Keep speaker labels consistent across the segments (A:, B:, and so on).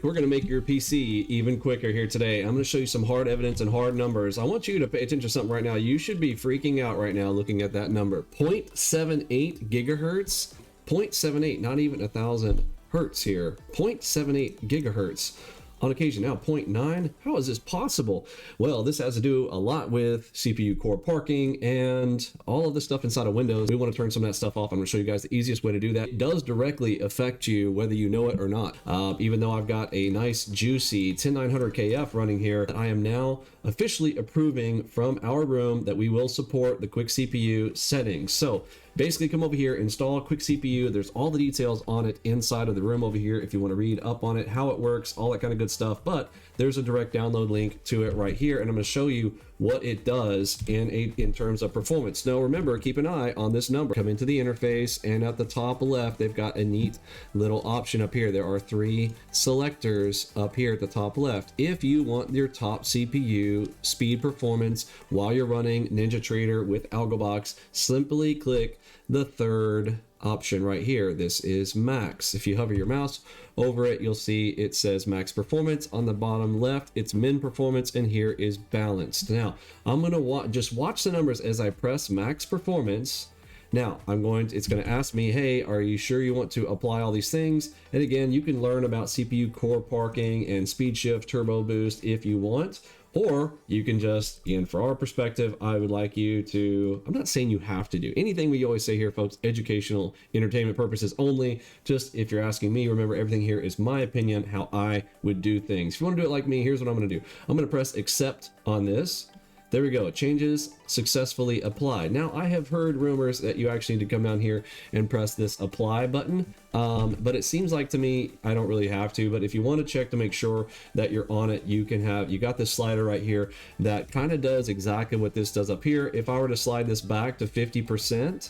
A: We're going to make your PC even quicker here today. I'm going to show you some hard evidence and hard numbers. I want you to pay attention to something right now. You should be freaking out right now looking at that number. 0.78 gigahertz, 0.78, not even 1,000 hertz here. 0.78 gigahertz. On occasion now 0.9. How is this possible? Well, this has to do a lot with CPU core parking and all of the stuff inside of Windows. We want to turn some of that stuff off. I'm going to show you guys the easiest way to do that. It does directly affect you whether you know it or not. Even though I've got a nice juicy 10900KF running here, I am now officially approving from our room that we will support the quick CPU settings. So basically come over here, install quick CPU. There's all the details on it inside of the room over here if you want to read up on it, how it works, all that kind of good stuff. But there's a direct download link to it right here, and I'm going to show you what it does in terms of performance. Now remember, keep an eye on this number. Come into the interface, and at the top left they've got a neat little option up here. There are 3 selectors up here at the top left. If you want your top CPU speed performance while you're running NinjaTrader with AlgoBox, simply click the 3rd option right here. This is max. If you hover your mouse over it, you'll see it says max performance. On the bottom left, it's min performance, and here is balanced. Now I'm going to just watch the numbers as I press max performance. Now it's going to ask me, hey, are you sure you want to apply all these things? And again, you can learn about CPU core parking and speed shift, turbo boost if you want. Or you can just, again, for our perspective, I would like you to, I'm not saying you have to do anything we always say here, folks, educational, entertainment purposes only. Just if you're asking me, remember everything here is my opinion, how I would do things. If you want to do it like me, here's what I'm going to do. I'm going to press accept on this. There we go. Changes successfully applied. Now I have heard rumors that you actually need to come down here and press this apply button. But it seems like to me, I don't really have to, but if you want to check to make sure that you're on it, you got this slider right here that kind of does exactly what this does up here. If I were to slide this back to 50%,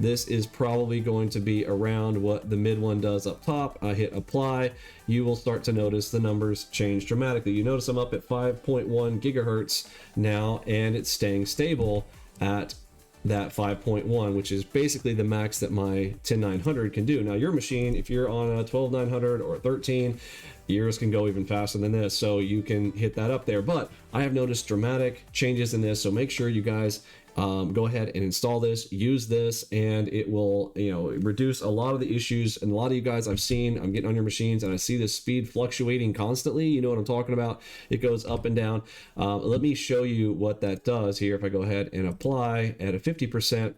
A: this is probably going to be around what the mid one does up top. I hit apply. You will start to notice the numbers change dramatically. You notice I'm up at 5.1 gigahertz now, and it's staying stable at that 5.1, which is basically the max that my 10900 can do. Now your machine, if you're on a 12900 or 13, yours can go even faster than this, so you can hit that up there. But I have noticed dramatic changes in this, so make sure you guys go ahead and install this, use this, and it will, reduce a lot of the issues. And a lot of you guys I'm getting on your machines and I see this speed fluctuating constantly. You know what I'm talking about? It goes up and down. Let me show you what that does here. If I go ahead and apply at a 50%,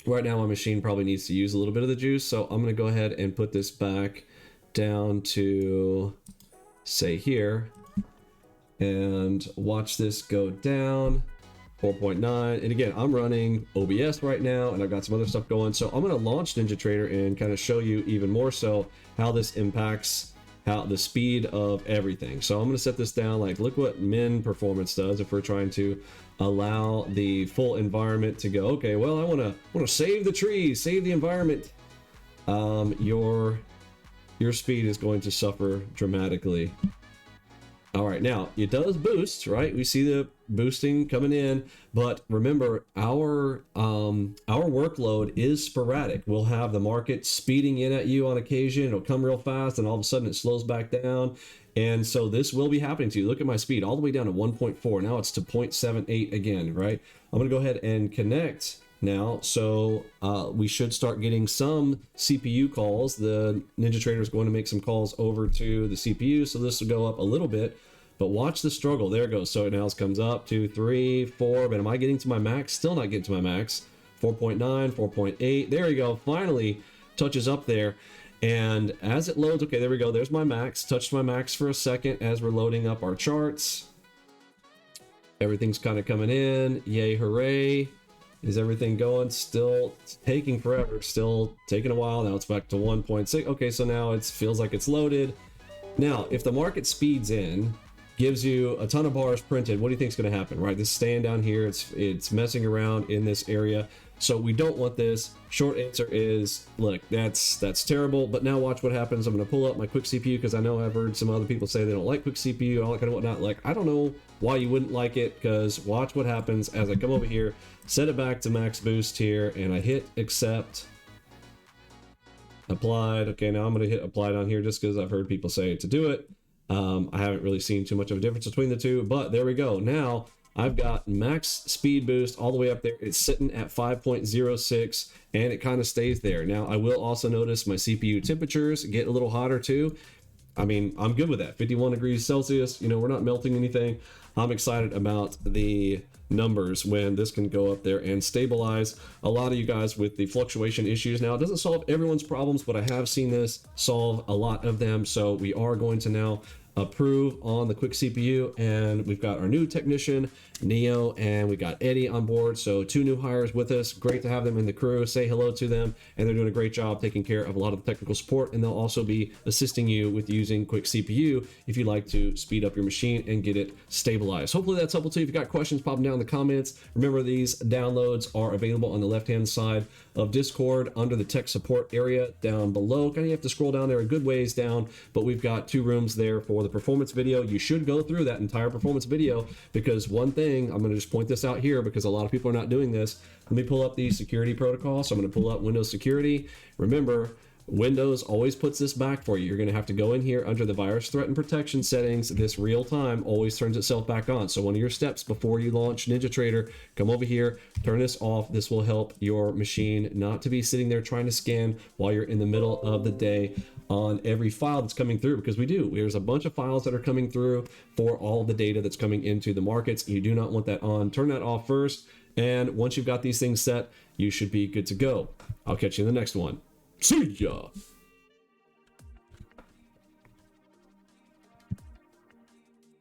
A: right now my machine probably needs to use a little bit of the juice. So I'm going to go ahead and put this back down to, say, here, and watch this go down. 4.9, and again, I'm running OBS right now, and I've got some other stuff going. So I'm going to launch NinjaTrader and kind of show you even more so how this impacts the speed of everything. So I'm going to set this down. Look what min performance does if we're trying to allow the full environment to go. Okay, well, I want to save the trees, save the environment. Your speed is going to suffer dramatically. All right, now it does boost, right? We see the boosting coming in, but remember our workload is sporadic. We'll have the market speeding in at you on occasion. It'll come real fast, and all of a sudden it slows back down. And so this will be happening to you. Look at my speed all the way down to 1.4. Now it's to 0.78 again, right? I'm going to go ahead and connect now, so we should start getting some CPU calls. The NinjaTrader is going to make some calls over to the CPU, so this will go up a little bit. But watch the struggle. There it goes. So now it comes up 2, 3, 4. But am I getting to my max? Still not getting to my max. 4.9, 4.8. There we go. Finally touches up there. And as it loads, okay, there we go. There's my max. Touched my max for a second as we're loading up our charts. Everything's kind of coming in. Yay, hooray. Is everything going? Still taking forever. Still taking a while. Now it's back to 1.6. Okay, so now it feels like it's loaded. Now, if the market speeds in, gives you a ton of bars printed, what do you think is going to happen, right? This is staying down here. It's messing around in this area. So we don't want this. Short answer is, look, that's terrible. But now watch what happens. I'm going to pull up my quick CPU because I know I've heard some other people say they don't like quick CPU, all that kind of whatnot. I don't know why you wouldn't like it, because watch what happens as I come over here, set it back to max boost here, and I hit accept. Applied. Okay, now I'm going to hit apply down here just because I've heard people say to do it. I haven't really seen too much of a difference between the two, but there we go. Now I've got max speed boost all the way up there. It's sitting at 5.06 and it kind of stays there. Now I will also notice my CPU temperatures get a little hotter too. I mean, I'm good with that. 51 degrees Celsius, you know, we're not melting anything. I'm excited about the numbers when this can go up there and stabilize a lot of you guys with the fluctuation issues. Now, it doesn't solve everyone's problems, but I have seen this solve a lot of them. So we are going to now approve on the quick CPU, and we've got our new technician Neo, and we got Eddie on board. So 2 new hires with us. Great to have them in the crew. Say hello to them, and they're doing a great job taking care of a lot of the technical support, and they'll also be assisting you with using quick CPU if you'd like to speed up your machine and get it stabilized. Hopefully that's helpful to you. If you got questions, pop them down in the comments. Remember, these downloads are available on the left hand side of Discord under the tech support area down below. Kind of have to scroll down there a good ways down, but we've got 2 rooms there for the performance video. You should go through that entire performance video, because one thing, I'm going to just point this out here because a lot of people are not doing this. Let me pull up the security protocol. So I'm going to pull up Windows security. Remember, Windows always puts this back for you. You're going to have to go in here under the virus threat and protection settings. This real time always turns itself back on. So one of your steps before you launch NinjaTrader, come over here, turn this off. This will help your machine not to be sitting there trying to scan while you're in the middle of the day on every file that's coming through, because there's a bunch of files that are coming through for all the data that's coming into the markets. You do not want that on. Turn that off first. And once you've got these things set, you should be good to go. I'll catch you in the next one. See ya.